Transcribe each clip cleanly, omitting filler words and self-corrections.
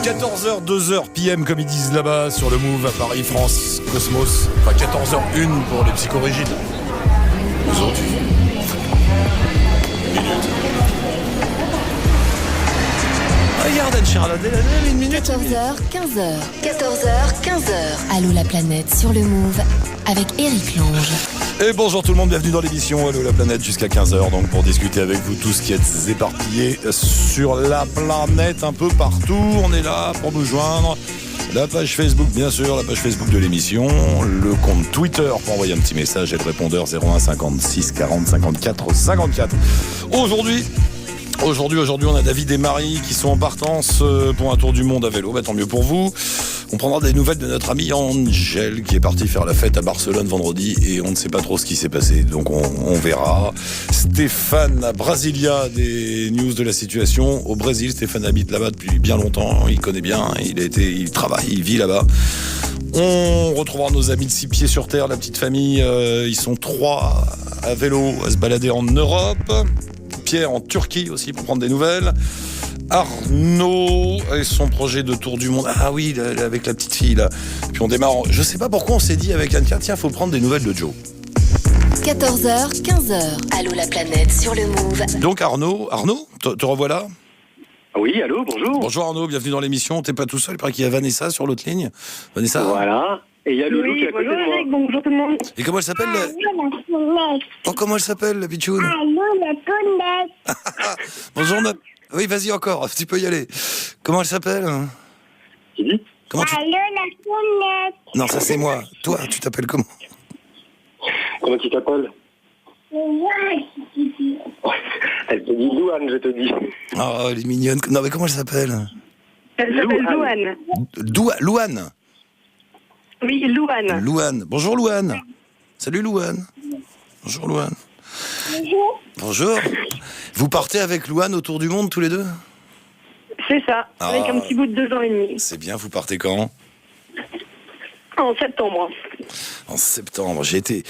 14h, 2h PM comme ils disent là-bas sur le Move à Paris, France, Cosmos. Enfin 14h01 pour les psychorigides. Nous autres, minute. Regarde Anne-Charlotte, elle a une minute. 14h, 15h. 14h, 15h. Allô la planète sur le Move avec Eric Lange. Et bonjour tout le monde, bienvenue dans l'émission Allô la planète jusqu'à 15h, donc pour discuter avec vous tous qui êtes éparpillés sur la planète un peu partout. On est là pour nous joindre. La page Facebook, bien sûr, la page Facebook de l'émission, le compte Twitter pour envoyer un petit message et le répondeur 01 56 40 54 54. Aujourd'hui, on a David et Marie qui sont en partance pour un tour du monde à vélo. Bah, tant mieux pour vous. On prendra des nouvelles de notre ami Angel qui est parti faire la fête à Barcelone vendredi et on ne sait pas trop ce qui s'est passé, donc on verra. Stéphane à Brasilia, des news de la situation au Brésil. Stéphane habite là-bas depuis bien longtemps, il connaît bien, il travaille, il vit là-bas. On retrouvera nos amis de 6 pieds sur terre, la petite famille. Ils sont 3 à vélo à se balader en Europe. Pierre en Turquie aussi pour prendre des nouvelles. Arnaud et son projet de tour du monde. Ah oui, avec la petite fille là. Puis on démarre. Je sais pas pourquoi on s'est dit avec Anne, tiens, faut prendre des nouvelles de Joe. 14h, 15h. Allô la planète sur le Move. Donc Arnaud, te revoilà. Oui, allô, bonjour. Bonjour Arnaud, bienvenue dans l'émission. T'es pas tout seul, il paraît qu'il y a Vanessa sur l'autre ligne. Vanessa. Voilà. Et il y a Loulou qui est à côté de moi. Eric, bonjour tout le monde. Et comment elle s'appelle comment elle s'appelle la pitchoune? Bonjour Oui, vas-y encore, tu peux y aller. Comment elle s'appelle? Qui dit? Comment tu... Non, ça c'est moi. Toi, tu t'appelles comment? Comment tu t'appelles? Elle te dit Louane, je te dis. Oh, elle est mignonne. Non, mais comment elle s'appelle? Elle s'appelle Louane. Louane. Oui, Louane. Louane. Bonjour Louane. Salut Louane. Bonjour Louane. Bonjour. Vous partez avec Louane autour du monde tous les deux? C'est ça, avec un petit bout de 2 ans et demi. C'est bien, vous partez quand? En septembre. En septembre, j'ai été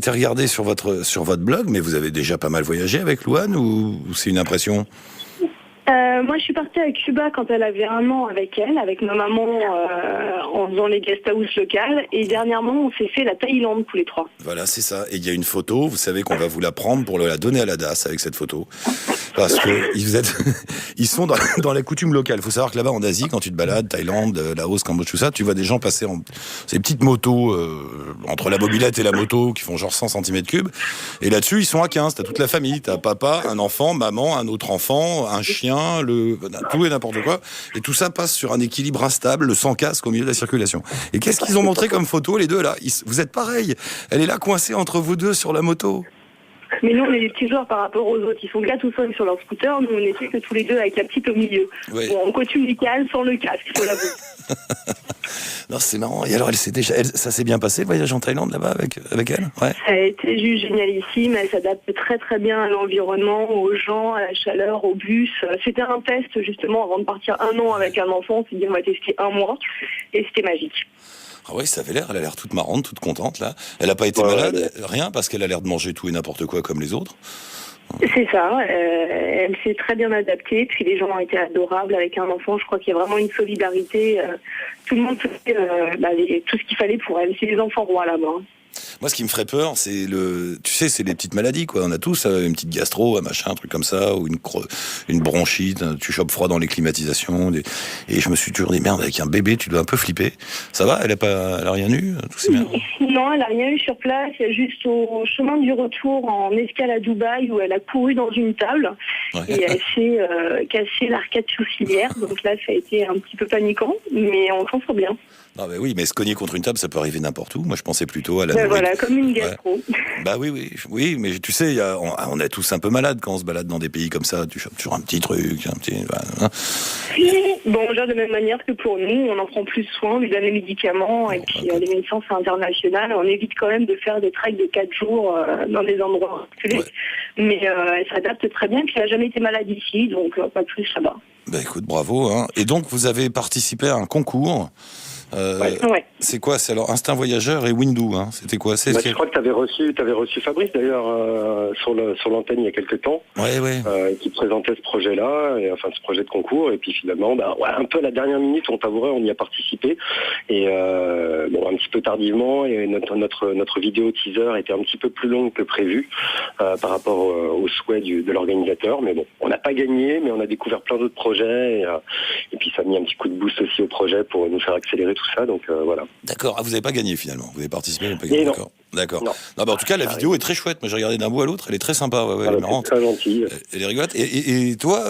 regarder sur votre blog, mais vous avez déjà pas mal voyagé avec Louane ou c'est une impression? Moi, je suis partie à Cuba quand elle avait 1 an avec elle, avec ma maman, en faisant les guest house locales. Et dernièrement, on s'est fait la Thaïlande tous les 3. Voilà, c'est ça. Et il y a une photo, vous savez qu'on va vous la prendre pour la donner à la DAS avec cette photo. Parce que ils sont dans la coutume locale. Il faut savoir que là-bas en Asie, quand tu te balades, Thaïlande, Laos, Cambodge, tout ça, tu vois des gens passer ces petites motos, entre la mobilette et la moto, qui font genre 100 cm3. Et là-dessus, ils sont à 15. T'as toute la famille. T'as papa, un enfant, maman, un autre enfant, un chien, tout et n'importe quoi. Et tout ça passe sur un équilibre instable, sans casque au milieu de la circulation. Et qu'est-ce qu'ils ont montré comme photo, les deux là? Vous êtes pareils. Elle est là coincée entre vous deux sur la moto. Mais nous, on est des petits joueurs par rapport aux autres. Ils sont là tout seuls sur leur scooter. Nous, on était que tous les deux avec la petite au milieu. Oui. Bon, en coutume locale, sans le casque, il faut l'avouer. Non, c'est marrant. Et alors, ça s'est bien passé le voyage en Thaïlande là-bas avec elle? Ouais. Ça a été juste génialissime. Elle s'adapte très très bien à l'environnement, aux gens, à la chaleur, au bus. C'était un test justement avant de partir 1 an avec un enfant. On s'est dit on va tester 1 mois et c'était magique. Ah oui, ça avait l'air. Elle a l'air toute marrante, toute contente là. Elle a pas été malade, rien, parce qu'elle a l'air de manger tout et n'importe quoi comme les autres. C'est ça, elle s'est très bien adaptée, puis les gens ont été adorables avec un enfant, je crois qu'il y a vraiment une solidarité, tout le monde faisait tout ce qu'il fallait pour elle, c'est les enfants rois là-bas. Moi, ce qui me ferait peur, c'est c'est les petites maladies, quoi. On a tous une petite gastro, un machin, un truc comme ça, ou une bronchite, tu chopes froid dans les climatisations. Et je me suis toujours dit, merde, avec un bébé, tu dois un peu flipper. Ça va? Elle a rien eu? Tout c'est bien. Non, elle a rien eu sur place. Il y a juste au chemin du retour en escale à Dubaï où elle a couru dans une table et elle s'est cassé l'arcade sourcilière. Donc là, ça a été un petit peu paniquant, mais on s'en sort bien. Non, mais oui, mais se cogner contre une table, ça peut arriver n'importe où. Moi, je pensais plutôt à la voilà, comme une gastro. Ouais. Bah oui, mais tu sais, on est tous un peu malades quand on se balade dans des pays comme ça. Tu chopes toujours un petit truc, Voilà. Bon, déjà de même manière que pour nous, on en prend plus soin, on lui donne les médicaments et puis les médecins, c'est international. On évite quand même de faire des treks de 4 jours dans des endroits reculés. Ouais. Mais elle s'adapte très bien, puis elle n'a jamais été malade ici, donc pas plus, ça va. Bah écoute, bravo. Hein. Et donc, vous avez participé à un concours Ouais. C'est quoi? C'est alors Instinct Voyageur et Windou, hein? C'était quoi? Je crois que tu avais reçu Fabrice d'ailleurs sur l'antenne il y a quelques temps, qui présentait ce projet-là, ce projet de concours, et puis finalement, un peu à la dernière minute, on t'avouerait, on y a participé, et un petit peu tardivement, et notre vidéo teaser était un petit peu plus longue que prévu par rapport aux souhaits de l'organisateur, mais bon, on n'a pas gagné, mais on a découvert plein d'autres projets, et puis ça a mis un petit coup de boost aussi au projet pour nous faire accélérer tout ça, donc voilà. D'accord. Ah, vous n'avez pas gagné finalement. Vous avez participé, mais pas gagné. D'accord. Non, en tout cas, la vidéo est très chouette. Moi, j'ai regardé d'un bout à l'autre. Elle est très sympa. Elle est marrante. Très gentille. Elle est rigolote. Et toi,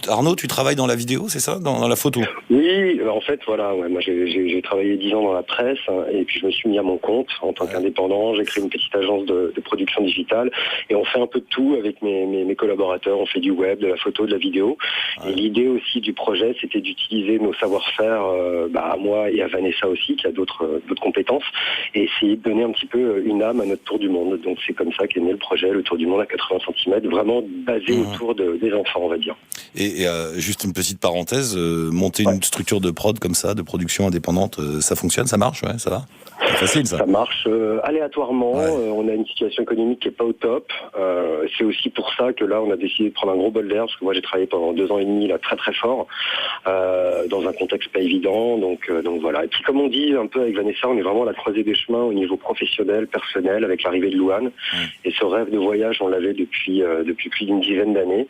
Arnaud, tu travailles dans la vidéo, c'est ça, dans la photo? Oui, en fait, voilà. Ouais, moi, j'ai travaillé 10 ans dans la presse, et puis je me suis mis à mon compte en tant qu'indépendant. J'ai créé une petite agence de production digitale, et on fait un peu de tout avec mes collaborateurs. On fait du web, de la photo, de la vidéo. Ouais. Et l'idée aussi du projet, c'était d'utiliser nos savoir-faire, à moi et à Vanessa aussi, qui a d'autres compétences, et essayer de donner un petit peu une âme à notre tour du monde. Donc c'est comme ça qu'est né le projet, le tour du monde à 80 cm, vraiment basé autour des enfants, on va dire. Et juste une petite parenthèse, monter une structure de prod comme ça, de production indépendante, ça fonctionne, ça marche, ça va? C'est facile, ça. Ça marche aléatoirement. On a une situation économique qui est pas au top. C'est aussi pour ça que là, on a décidé de prendre un gros bol d'air, parce que moi, j'ai travaillé pendant 2 ans et demi là, très très fort, dans un contexte pas évident. Donc voilà. Et puis comme on dit un peu avec Vanessa, on est vraiment à la croisée des chemins au niveau professionnel, personnel, avec l'arrivée de Louane. Et ce rêve de voyage, on l'avait depuis plus d'une dizaine d'années.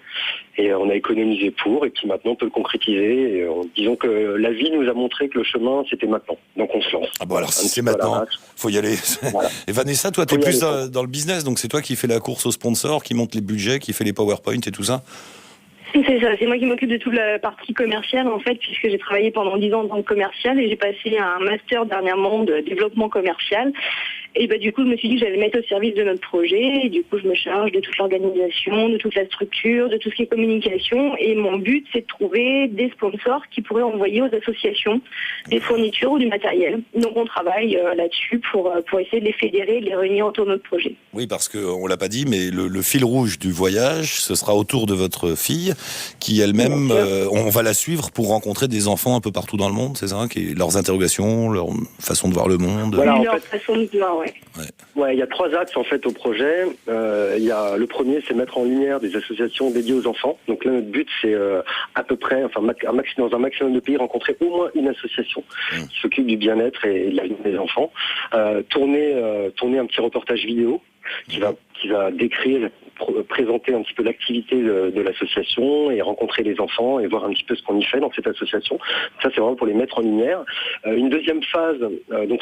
Et on a économisé pour, et puis maintenant on peut le concrétiser. Et disons que la vie nous a montré que le chemin, c'était maintenant. Donc on se lance. Ah bon, alors si c'est maintenant, faut y aller. Voilà. Et Vanessa, toi, t'es plus dans le business, donc c'est toi qui fais la course aux sponsors, qui monte les budgets, qui fait les PowerPoint et tout ça? C'est ça, c'est moi qui m'occupe de toute la partie commerciale en fait, puisque j'ai travaillé pendant 10 ans en tant que commercial, et j'ai passé un master dernièrement de développement commercial. Et du coup, je me suis dit que j'allais mettre au service de notre projet, et du coup, je me charge de toute l'organisation, de toute la structure, de tout ce qui est communication, et mon but, c'est de trouver des sponsors qui pourraient envoyer aux associations des fournitures ou du matériel. Donc, on travaille là-dessus pour essayer de les fédérer, de les réunir autour de notre projet. Oui, parce qu'on l'a pas dit, mais le fil rouge du voyage, ce sera autour de votre fille, qui elle-même, on va la suivre pour rencontrer des enfants un peu partout dans le monde, c'est ça, leurs interrogations, leur façon de voir le monde. Voilà, leur façon de voir, Ouais, il y a 3 axes en fait au projet. Le premier, c'est mettre en lumière des associations dédiées aux enfants. Donc là, notre but, c'est à peu près, dans un maximum de pays, rencontrer au moins une association qui s'occupe du bien-être et de la vie des enfants. Tourner un petit reportage vidéo qui va décrire, présenter un petit peu l'activité de l'association et rencontrer les enfants et voir un petit peu ce qu'on y fait dans cette association. Ça, c'est vraiment pour les mettre en lumière. Une deuxième phase, donc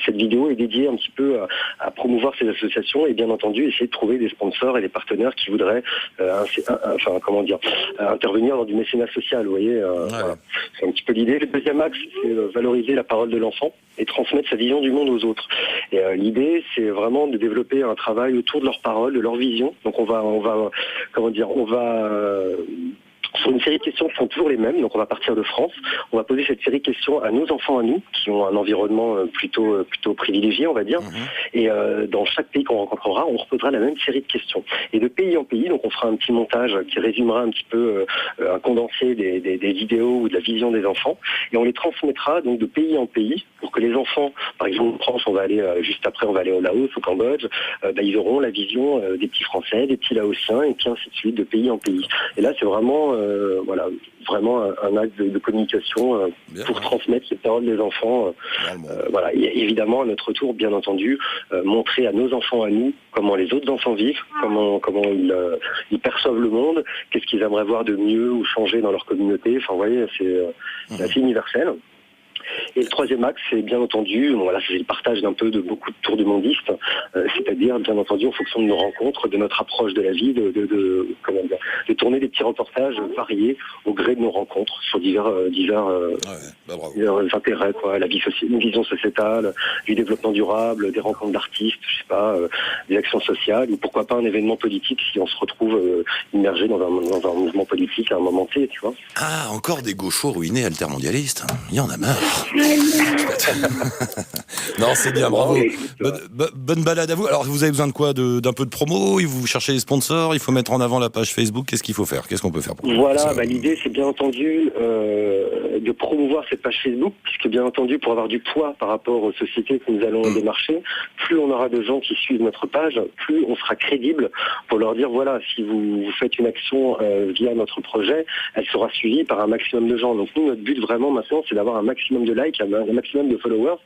cette vidéo est dédiée un petit peu à promouvoir ces associations et bien entendu essayer de trouver des sponsors et des partenaires qui voudraient intervenir dans du mécénat social. Vous voyez, voilà. C'est un petit peu l'idée. Le deuxième axe, c'est valoriser la parole de l'enfant et transmettre sa vision du monde aux autres. Et l'idée, c'est vraiment de développer un travail autour de leurs paroles, de leur vision. Donc on va sur une série de questions qui sont toujours les mêmes. Donc on va partir de France. On va poser cette série de questions à nos enfants, à nous, qui ont un environnement plutôt privilégié, on va dire. Et dans chaque pays qu'on rencontrera, on reposera la même série de questions. Et de pays en pays, donc on fera un petit montage qui résumera un petit peu un condensé des vidéos ou de la vision des enfants. Et on les transmettra donc de pays en pays pour que les enfants, par exemple en France, on va aller juste après, on va aller au Laos, au Cambodge, ils auront la vision des petits Français, des petits Laotiens, et puis ainsi de suite, de pays en pays. Et là, c'est vraiment vraiment un acte de communication pour transmettre les paroles des enfants. Et évidemment, à notre tour, bien entendu, montrer à nos enfants, à nous, comment les autres enfants vivent, comment ils perçoivent le monde, qu'est-ce qu'ils aimeraient voir de mieux ou changer dans leur communauté. Enfin, vous voyez, c'est assez universel. Et le troisième axe, c'est bien entendu, c'est le partage d'un peu de beaucoup de tours du mondistes, c'est-à-dire bien entendu en fonction de nos rencontres, de notre approche de la vie, de tourner des petits reportages variés au gré de nos rencontres sur divers intérêts, la vie une vision sociétale, du développement durable, des rencontres d'artistes, des actions sociales, ou pourquoi pas un événement politique si on se retrouve immergé dans un mouvement politique à un moment T, tu vois. Ah, encore des gauchos ruinés altermondialistes, il y en a marre. Non, c'est bien, bravo. Non, Bonne balade à vous. Alors, vous avez besoin de quoi? D'un peu de promo? Vous cherchez des sponsors? Il faut mettre en avant la page Facebook? Qu'est-ce qu'il faut faire? Qu'est-ce qu'on peut faire pour Voilà, l'idée c'est bien entendu de promouvoir cette page Facebook, puisque bien entendu pour avoir du poids par rapport aux sociétés que nous allons démarcher, plus on aura de gens qui suivent notre page, plus on sera crédible pour leur dire voilà, si vous faites une action via notre projet, elle sera suivie par un maximum de gens. Donc nous, notre but vraiment maintenant, c'est d'avoir un maximum de likes, un maximum de followers.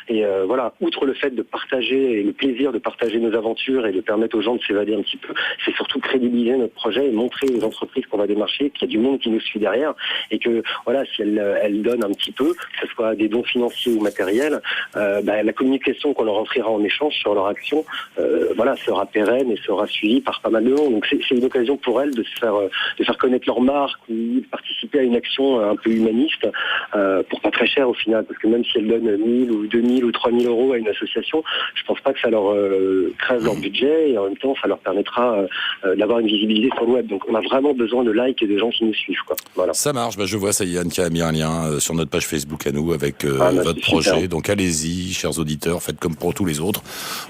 Et voilà, outre le fait de partager et le plaisir de partager nos aventures et de permettre aux gens de s'évader un petit peu, c'est surtout crédibiliser notre projet et montrer aux entreprises qu'on va démarcher qu'il y a du monde qui nous suit derrière et que voilà, si elles donnent un petit peu, que ce soit des dons financiers ou matériels, la communication qu'on leur offrira en échange sur leur action, sera pérenne et sera suivie par pas mal de monde. Donc c'est une occasion pour elles de faire connaître leur marque ou de participer à une action un peu humaniste pour pas très cher au final, parce que même si elles donnent 1000 ou 2000 ou 3000 euros à une association, je pense pas que ça leur crève leur budget et en même temps ça leur permettra d'avoir une visibilité sur le web. Donc on a vraiment besoin de likes et de gens qui nous suivent, quoi. Voilà. Ça marche, je vois ça, Yann qui a mis un lien sur notre page Facebook à nous avec votre projet. Super. Donc allez-y, chers auditeurs, faites comme pour tous les autres.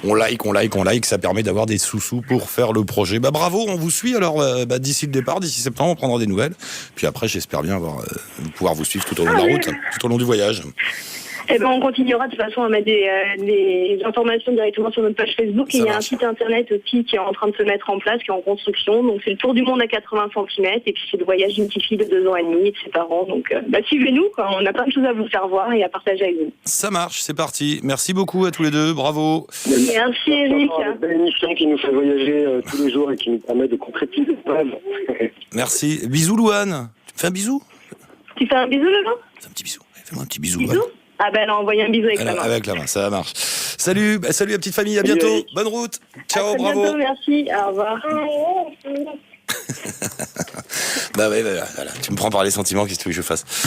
On like, ça permet d'avoir des sous-sous pour faire le projet. Bravo, on vous suit alors d'ici le départ, d'ici septembre, on prendra des nouvelles. Puis après, j'espère bien pouvoir vous suivre tout au long de la route, tout au long du voyage. On continuera de toute façon à mettre des informations directement sur notre page Facebook. Et il y a un site internet aussi qui est en train de se mettre en place, qui est en construction. Donc c'est le tour du monde à 80 cm. Et puis c'est le voyage d'une petite fille de 2 ans et demi et de ses parents. Donc suivez-nous, quoi. On a plein de choses à vous faire voir et à partager avec vous. Ça marche, c'est parti. Merci beaucoup à tous les deux, bravo. Merci Eric. Une belle émission qui nous fait voyager tous les jours et qui nous permet de concrétiser le rêve. Merci. Bisous Louane. Tu me fais un bisou? Tu fais un bisou, Laurent? Fais un petit bisou. Fais-moi un petit bisou. Bisous. Elle a envoyé un bisou avec la main. Avec la main, ça marche. Salut la petite famille, à bientôt. Eric. Bonne route. Ciao, à bravo. bientôt, merci. Au revoir. Voilà. Tu me prends par les sentiments, qu'est-ce que tu veux que je fasse?